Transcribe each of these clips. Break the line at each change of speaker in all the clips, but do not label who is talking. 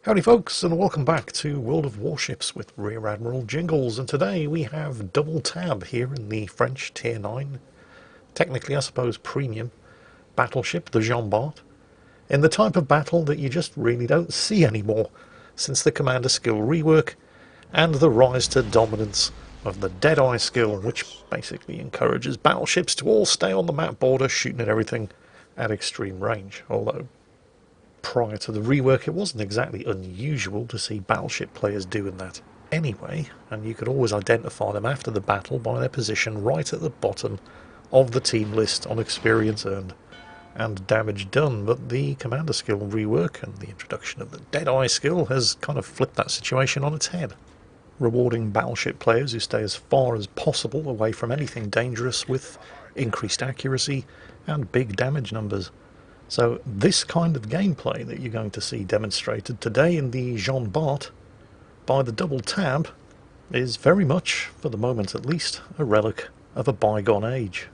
Howdy folks, and welcome back to World of Warships with Rear Admiral Jingles, and today we have double tab here in the French Tier 9, technically I suppose premium, battleship, the Jean Bart, in the type of battle that you just really don't see anymore since the Commander Skill Rework and the rise to dominance of the Deadeye skill, which basically encourages battleships to all stay on the map border shooting at everything at extreme range, although prior to the rework it wasn't exactly unusual to see battleship players doing that anyway, and you could always identify them after the battle by their position right at the bottom of the team list on experience earned and damage done. But the Commander Skill Rework and the introduction of the Deadeye skill has kind of flipped that situation on its head, rewarding battleship players who stay as far as possible away from anything dangerous with increased accuracy and big damage numbers. So this kind of gameplay that you're going to see demonstrated today in the Jean Bart by the double tab is very much, for the moment at least, a relic of a bygone age.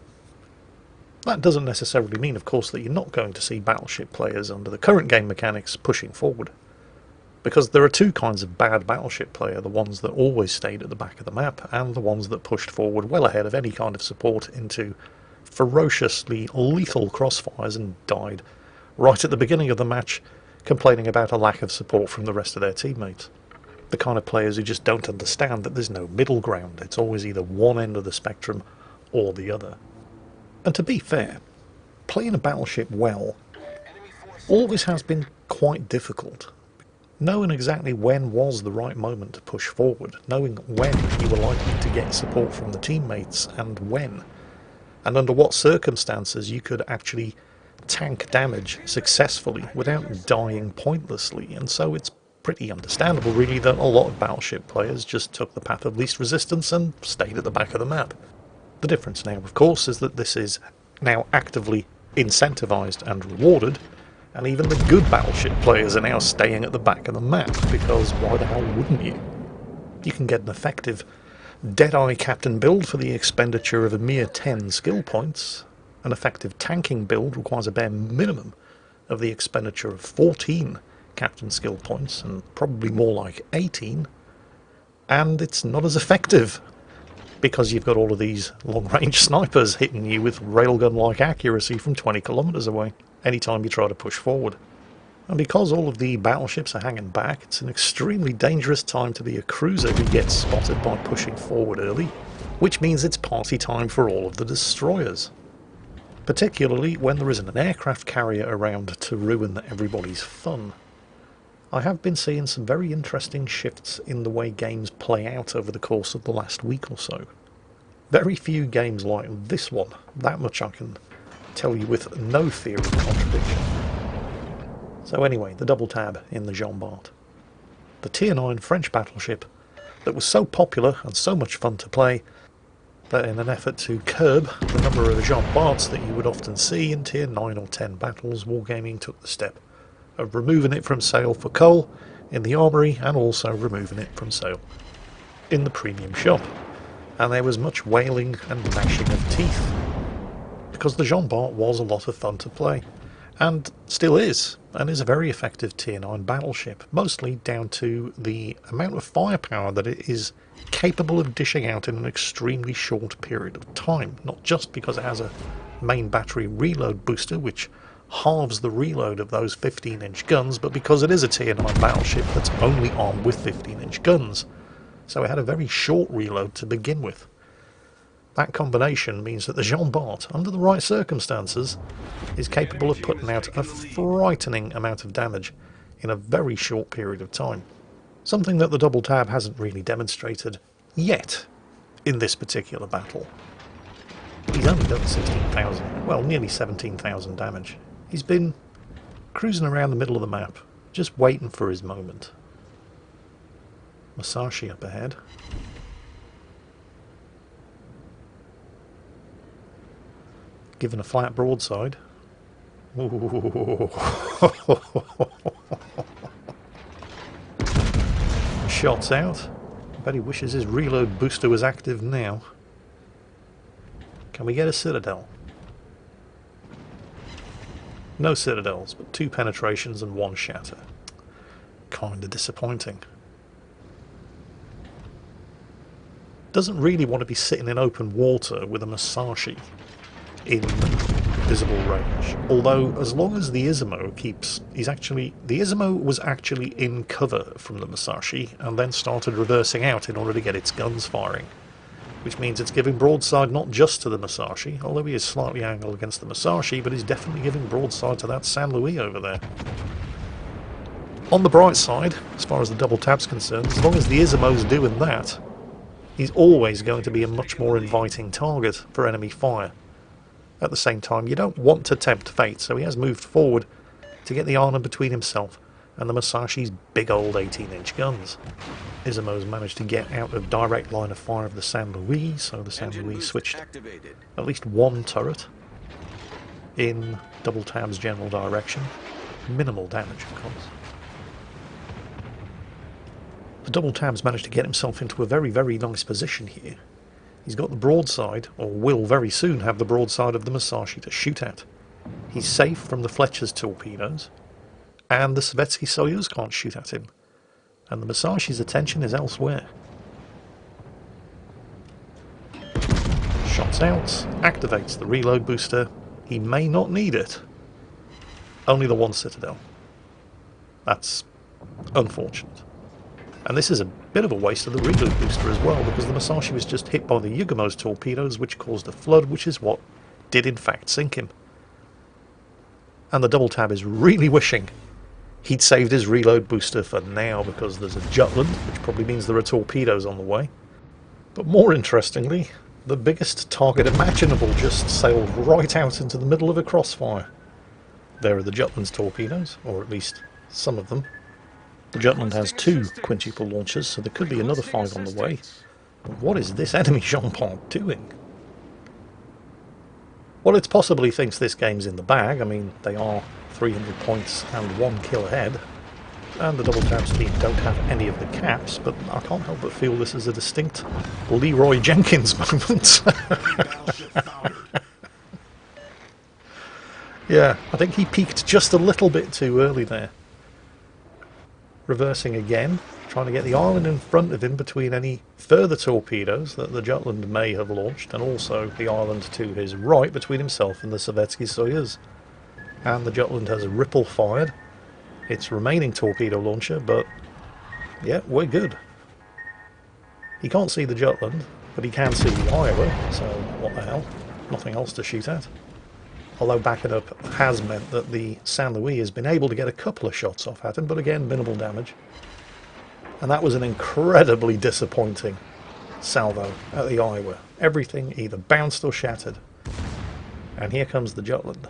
That doesn't necessarily mean, of course, that you're not going to see battleship players under the current game mechanics pushing forward, because there are two kinds of bad battleship player: the ones that always stayed at the back of the map and the ones that pushed forward well ahead of any kind of support into ferociously lethal crossfires and died right at the beginning of the match, complaining about a lack of support from the rest of their teammates. The kind of players who just don't understand that there's no middle ground. It's always either one end of the spectrum or the other. And to be fair, playing a battleship well always has been quite difficult. Knowing exactly when was the right moment to push forward, knowing when you were likely to get support from the teammates and when, and under what circumstances you could actually tank damage successfully without dying pointlessly. And so it's pretty understandable really that a lot of battleship players just took the path of least resistance and stayed at the back of the map. The difference now, of course, is that this is now actively incentivized and rewarded, and even the good battleship players are now staying at the back of the map, because why the hell wouldn't you? You can get an effective Deadeye captain build for the expenditure of a mere 10 skill points. An effective tanking build requires a bare minimum of the expenditure of 14 captain skill points, and probably more like 18. And it's not as effective, because you've got all of these long-range snipers hitting you with railgun-like accuracy from 20 kilometers away anytime you try to push forward. And because all of the battleships are hanging back, it's an extremely dangerous time to be a cruiser who gets spotted by pushing forward early, which means it's party time for all of the destroyers. Particularly when there isn't an aircraft carrier around to ruin everybody's fun. I have been seeing some very interesting shifts in the way games play out over the course of the last week or so. Very few games like this one, that much I can tell you with no fear of contradiction. So anyway, the double tab in the Jean Bart. The Tier 9 French battleship that was so popular and so much fun to play that in an effort to curb the number of Jean Barts that you would often see in Tier 9 or 10 battles, Wargaming took the step of removing it from sale for coal in the armoury, and also removing it from sale in the premium shop. And there was much wailing and gnashing of teeth, because the Jean Bart was a lot of fun to play, and still is, and is a very effective Tier 9 battleship, mostly down to the amount of firepower that it is capable of dishing out in an extremely short period of time. Not just because it has a main battery reload booster, which halves the reload of those 15-inch guns, but because it is a Tier 9 battleship that's only armed with 15-inch guns. So it had a very short reload to begin with. That combination means that the Jean Bart, under the right circumstances, is capable of putting out a frightening amount of damage in a very short period of time. Something that the double tab hasn't really demonstrated yet in this particular battle. He's only done 16,000, well, nearly 17,000 damage. He's been cruising around the middle of the map, just waiting for his moment. Masashi up ahead. Given a flat broadside. Shots out. I bet he wishes his reload booster was active now. Can we get a citadel? No citadels, but 2 penetrations and 1 shatter. kind of disappointing. Doesn't really want to be sitting in open water with a Musashi in visible range. Although, as long as the Izumo keeps... the Izumo was actually in cover from the Musashi and then started reversing out in order to get its guns firing. Which means it's giving broadside not just to the Musashi, although he is slightly angled against the Musashi, but he's definitely giving broadside to that San Luis over there. On the bright side, as far as the double tab's concerned, as long as the Izumo's doing that, he's always going to be a much more inviting target for enemy fire. At the same time, you don't want to tempt fate, so he has moved forward to get the island between himself and the Musashi's big old 18-inch guns. Izumo's managed to get out of direct line of fire of the San Luis, so the San Luis switched at least one turret in double tab's general direction. Minimal damage, of course. The double tab's managed to get himself into a very, very nice position here. He's got the broadside, or will very soon have the broadside of the Musashi to shoot at. He's safe from the Fletcher's torpedoes, and the Sovietsky Soyuz can't shoot at him. And the Musashi's attention is elsewhere. Shots out, activates the reload booster. He may not need it. Only the one citadel. That's unfortunate. And this is a bit of a waste of the reload booster as well, because the Musashi was just hit by the Yugumo's torpedoes, which caused a flood, which is what did in fact sink him. And the double tab is really wishing he'd saved his reload booster for now, because there's a Jutland, which probably means there are torpedoes on the way. But more interestingly, the biggest target imaginable just sailed right out into the middle of a crossfire. There are the Jutland's torpedoes, or at least some of them. The Jutland has 2 quintuple launchers, so there could be another 5 on the way. But what is this enemy Jean Bart doing? Well, it possibly thinks this game's in the bag. I mean, they are 300 points and 1 kill ahead. And the double tabs team don't have any of the caps, but I can't help but feel this is a distinct Leroy Jenkins moment. Yeah, I think he peaked just a little bit too early there. Reversing again, trying to get the island in front of him between any further torpedoes that the Jutland may have launched, and also the island to his right between himself and the Sovietsky Soyuz. And the Jutland has ripple fired its remaining torpedo launcher, but yeah, we're good. He can't see the Jutland, but he can see the Iowa, so what the hell, nothing else to shoot at. Although backing up has meant that the San Luis has been able to get a couple of shots off at him, but again, minimal damage. And that was an incredibly disappointing salvo at the Iowa. Everything either bounced or shattered. And here comes the Jutland.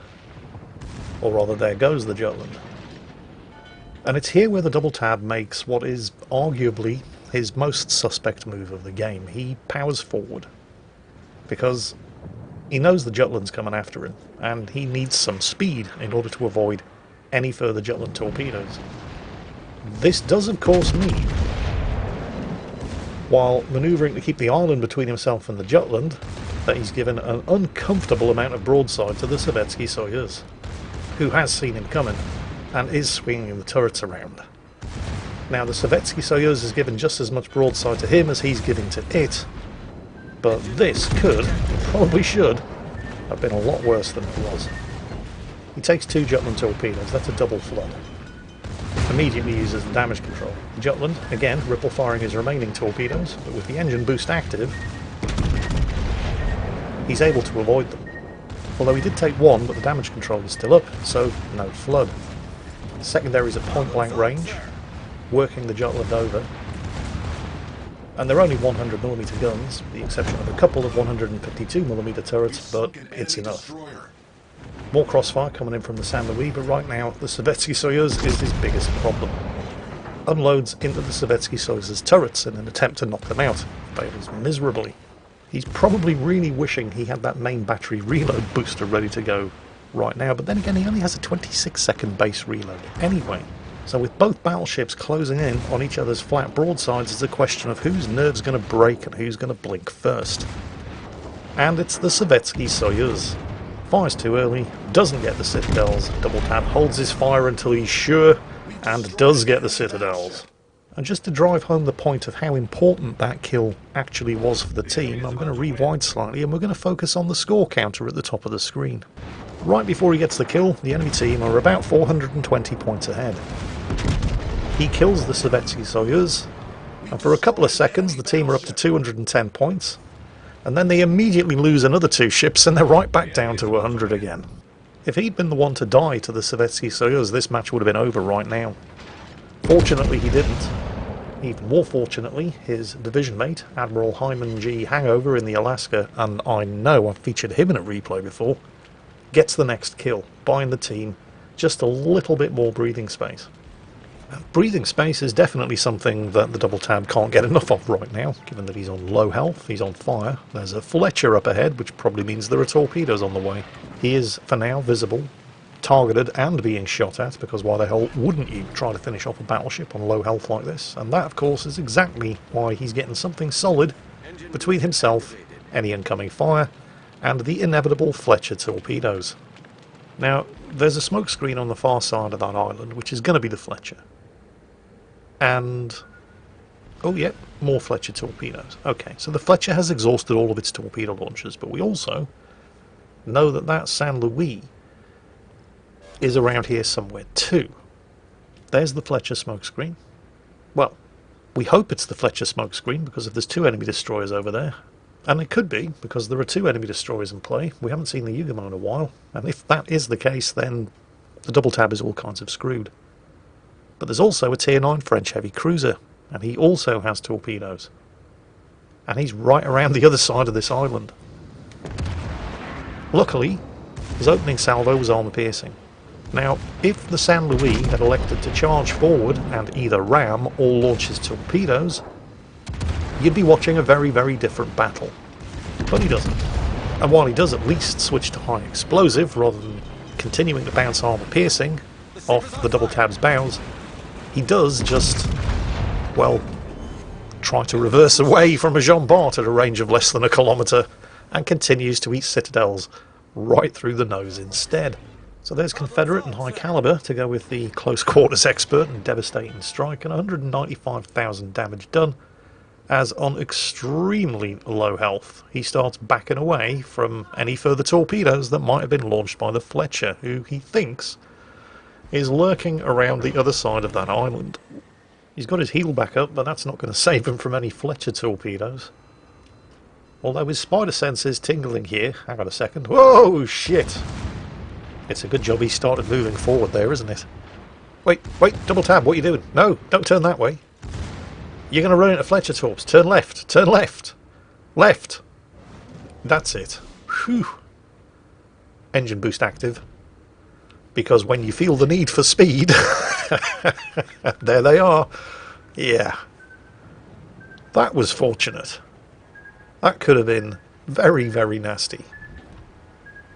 Or rather, there goes the Jutland. And it's here where the double tab makes what is arguably his most suspect move of the game. He powers forward. Because he knows the Jutland's coming after him, and he needs some speed in order to avoid any further Jutland torpedoes. This does, of course, mean, while manoeuvring to keep the island between himself and the Jutland, that he's given an uncomfortable amount of broadside to the Sovietsky Soyuz, who has seen him coming and is swinging the turrets around. Now, the Sovietsky Soyuz is given just as much broadside to him as he's giving to it, but this could, probably should, have been a lot worse than it was. He takes 2 Jutland torpedoes, that's a double flood. Immediately uses the damage control. The Jutland, again, ripple firing his remaining torpedoes, but with the engine boost active, he's able to avoid them. Although he did take 1, but the damage control is still up, so no flood. Secondaries at point blank range, working the Jutland over. And they're only 100mm guns, with the exception of a couple of 152mm turrets, but it's enough. More crossfire coming in from the San Luis, but right now the Sovietsky Soyuz is his biggest problem. Unloads into the Sovietsky Soyuz's turrets in an attempt to knock them out, fails miserably. He's probably really wishing he had that main battery reload booster ready to go right now, but then again he only has a 26-second base reload anyway. So with both battleships closing in on each other's flat broadsides, it's a question of whose nerve's going to break and who's going to blink first. And it's the Sovietsky Soyuz. Fires too early, doesn't get the citadels, double tab holds his fire until he's sure, and does get the citadels. And just to drive home the point of how important that kill actually was for the team, I'm going to rewind slightly and we're going to focus on the score counter at the top of the screen. Right before he gets the kill, the enemy team are about 420 points ahead. He kills the Sovietsky Soyuz, and for a couple of seconds the team are up to 210 points, and then they immediately lose another 2 ships and they're right back down to 100 again. If he'd been the one to die to the Sovietsky Soyuz, this match would have been over right now. Fortunately he didn't. Even more fortunately, his division mate, Admiral Hyman G. Hangover in the Alaska, and I know I've featured him in a replay before, gets the next kill, buying the team just a little bit more breathing space. Breathing space is definitely something that the double tab can't get enough of right now, given that he's on low health, he's on fire, there's a Fletcher up ahead, which probably means there are torpedoes on the way. He is, for now, visible, targeted and being shot at, because why the hell wouldn't you try to finish off a battleship on low health like this? And that, of course, is exactly why he's getting something solid between himself, any incoming fire, and the inevitable Fletcher torpedoes. Now, there's a smoke screen on the far side of that island, which is going to be the Fletcher. And... oh, yeah, more Fletcher torpedoes. Okay, so the Fletcher has exhausted all of its torpedo launchers, but we also know that that San Luis is around here somewhere too. There's the Fletcher smokescreen. Well, we hope it's the Fletcher smokescreen, because if there's 2 enemy destroyers over there, and it could be, because there are 2 enemy destroyers in play, we haven't seen the Yugomo in a while, and if that is the case, then the double tab is all kinds of screwed. But there's also a Tier 9 French heavy cruiser, and he also has torpedoes. And he's right around the other side of this island. Luckily, his opening salvo was armor-piercing. Now, if the San Luis had elected to charge forward and either ram or launch his torpedoes, you'd be watching a very, very different battle. But he doesn't. And while he does at least switch to high explosive rather than continuing to bounce armor-piercing off the double tab's bows, he does just, well, try to reverse away from a Jean Bart at a range of less than 1 kilometre and continues to eat citadels right through the nose instead. So there's Confederate and high caliber to go with the close quarters expert and devastating strike, and 195,000 damage done, as on extremely low health he starts backing away from any further torpedoes that might have been launched by the Fletcher, who he thinks is lurking around the other side of that island. He's got his heel back up, but that's not going to save him from any Fletcher torpedoes. Although his spider sense is tingling here. Hang on a second. Whoa, shit! It's a good job he started moving forward there, isn't it? Wait, double tab, what are you doing? No, don't turn that way. You're going to run into Fletcher torps. Turn left, turn left. Left! That's it. Whew. Engine boost active. Because when you feel the need for speed, there they are. Yeah. That was fortunate. That could have been very, very nasty.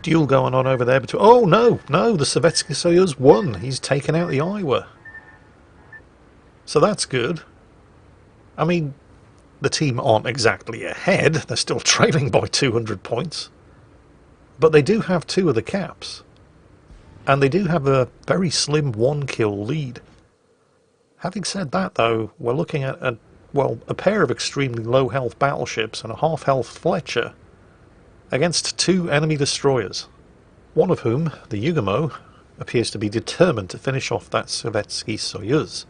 Duel going on over there between... oh, no, the Sovietsky Soyuz won. He's taken out the Iowa. So that's good. I mean, the team aren't exactly ahead. They're still trailing by 200 points. But they do have 2 of the caps. And they do have a very slim 1-kill lead. Having said that, though, we're looking at a pair of extremely low-health battleships and a half-health Fletcher against 2 enemy destroyers, one of whom, the Yugomo, appears to be determined to finish off that Sovietsky Soyuz.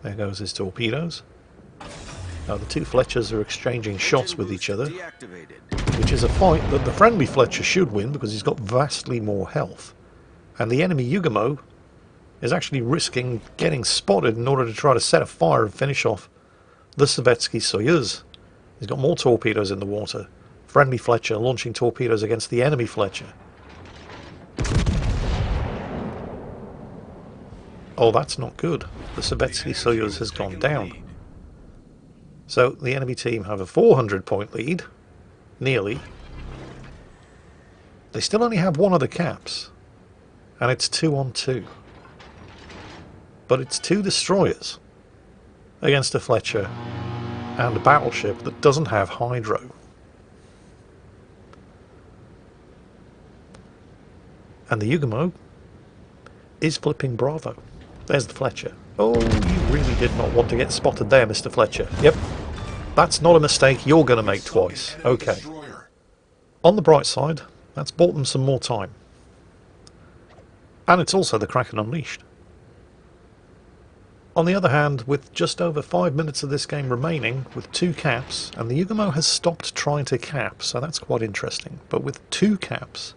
There goes his torpedoes. Now the 2 Fletchers are exchanging shots with each other, which is a fight that the friendly Fletcher should win because he's got vastly more health. And the enemy Yugomo is actually risking getting spotted in order to try to set a fire and finish off the Sovietsky Soyuz. He's got more torpedoes in the water. Friendly Fletcher launching torpedoes against the enemy Fletcher. Oh, that's not good. The Sovietsky Soyuz has gone down. So the enemy team have a 400-point lead. Nearly. They still only have 1 of the caps. And it's 2 on 2. But it's 2 destroyers against a Fletcher and a battleship that doesn't have hydro. And the Yugomo is flipping Bravo. There's the Fletcher. Oh, you really did not want to get spotted there, Mr. Fletcher. Yep, that's not a mistake you're going to make twice. Okay. On the bright side, that's bought them some more time. And it's also the Kraken Unleashed. On the other hand, with just over 5 minutes of this game remaining, with 2 caps, and the Yugumo has stopped trying to cap, so that's quite interesting. But with 2 caps,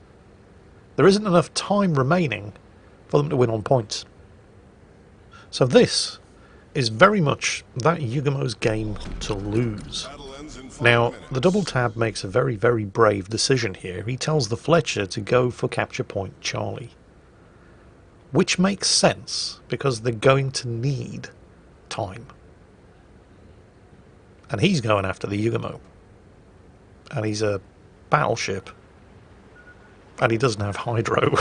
there isn't enough time remaining for them to win on points. So this is very much that Yugumo's game to lose. Now, the double tab makes a very, very brave decision here. He tells the Fletcher to go for capture point Charlie. Which makes sense, because they're going to need time. And he's going after the Yugumo. And he's a battleship. And he doesn't have hydro.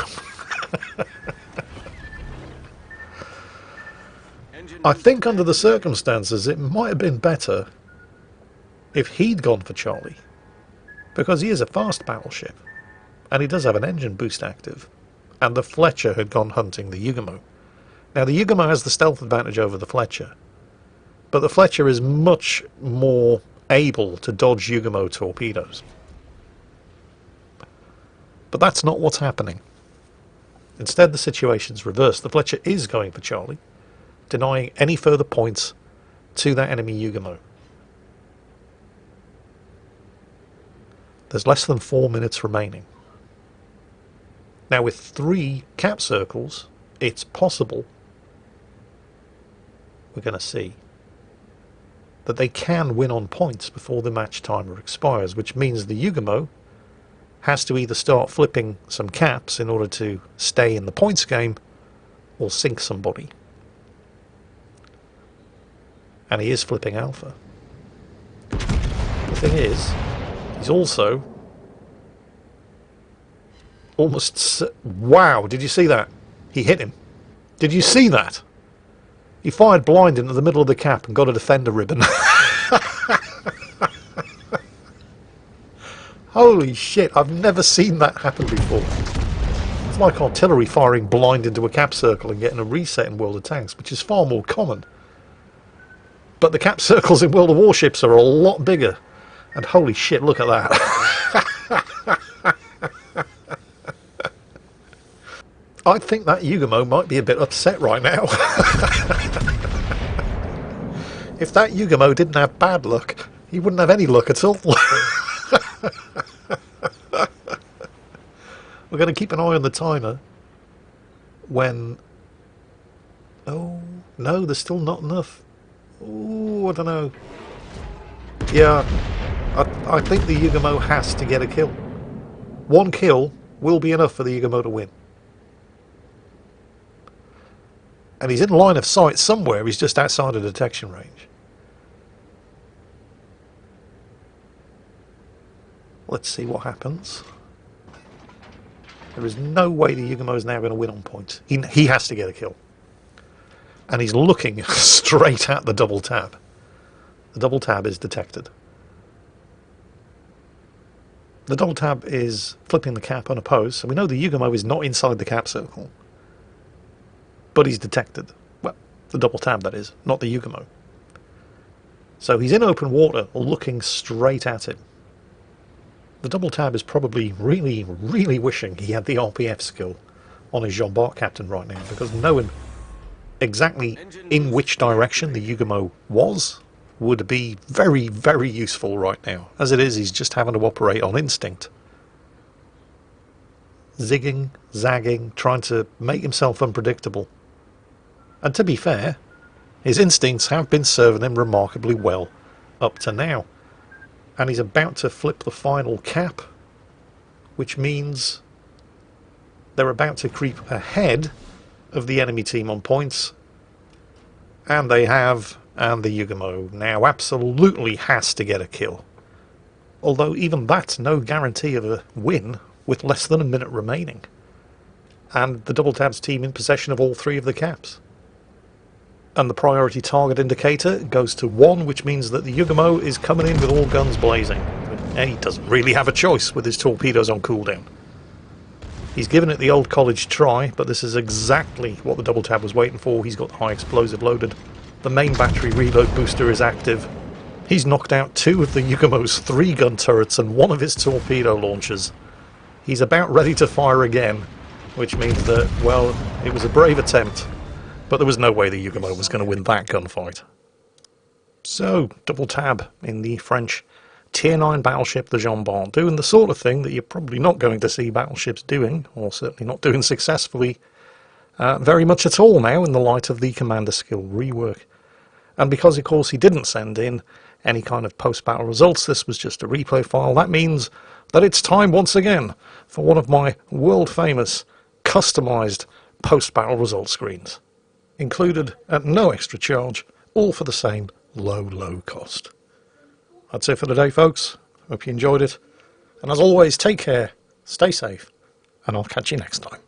I think under the circumstances it might have been better if he'd gone for Charlie. Because he is a fast battleship. And he does have an engine boost active. And the Fletcher had gone hunting the Yugumo. Now the Yugumo has the stealth advantage over the Fletcher, but the Fletcher is much more able to dodge Yugumo torpedoes. But that's not what's happening. Instead the situation's reversed. The Fletcher is going for Charlie, denying any further points to that enemy Yugumo. There's less than 4 minutes remaining. Now with 3 cap circles, it's possible, we're going to see, that they can win on points before the match timer expires, which means the Yugumo has to either start flipping some caps in order to stay in the points game, or sink somebody. And he is flipping alpha. The thing is, he's also almost... Wow, did you see that? He hit him. Did you see that? He fired blind into the middle of the cap and got a defender ribbon. Holy shit, I've never seen that happen before. It's like artillery firing blind into a cap circle and getting a reset in World of Tanks, which is far more common. But the cap circles in World of Warships are a lot bigger. And holy shit, look at that. I think that Yugumo might be a bit upset right now. If that Yugumo didn't have bad luck, he wouldn't have any luck at all. We're going to keep an eye on the timer when... Oh, no, there's still not enough. Oh, I don't know. Yeah, I think the Yugumo has to get a kill. 1 kill will be enough for the Yugumo to win. And he's in line of sight somewhere, he's just outside of detection range. Let's see what happens. There is no way the Yugumo is now going to win on points. He has to get a kill. And he's looking straight at the double tab. The double tab is detected. The double tab is flipping the cap unopposed, so we know the Yugumo is not inside the cap circle. But he's detected. Well, the double tab, that is, not the Yugumo. So he's in open water, looking straight at him. The double tab is probably really, really wishing he had the RPF skill on his Jean Bart captain right now, because knowing exactly in which direction the Yugumo was would be very, very useful right now. As it is, he's just having to operate on instinct. Zigging, zagging, trying to make himself unpredictable. And to be fair, his instincts have been serving him remarkably well up to now. And he's about to flip the final cap, which means they're about to creep ahead of the enemy team on points. And they have, and the Yugumo now absolutely has to get a kill. Although even that's no guarantee of a win with less than a minute remaining. And the Double Tabs team in possession of all 3 of the caps. And the priority target indicator goes to 1, which means that the Yugumo is coming in with all guns blazing. And he doesn't really have a choice with his torpedoes on cooldown. He's given it the old college try, but this is exactly what the double tab was waiting for. He's got the high explosive loaded. The main battery reload booster is active. He's knocked out 2 of the Yugamo's 3 gun turrets and 1 of his torpedo launchers. He's about ready to fire again, which means that, well, it was a brave attempt, but there was no way the Yugamo was going to win that gunfight. So, double tab in the French Tier 9 battleship, the Jean Bart, doing the sort of thing that you're probably not going to see battleships doing, or certainly not doing successfully, very much at all now in the light of the Commander Skill Rework. And because, of course, he didn't send in any kind of post-battle results, this was just a replay file, that means that it's time once again for one of my world-famous, customised post-battle results screens. Included at no extra charge, all for the same low cost. That's it for today, folks. Hope you enjoyed it. And as always, take care, stay safe, and I'll catch you next time.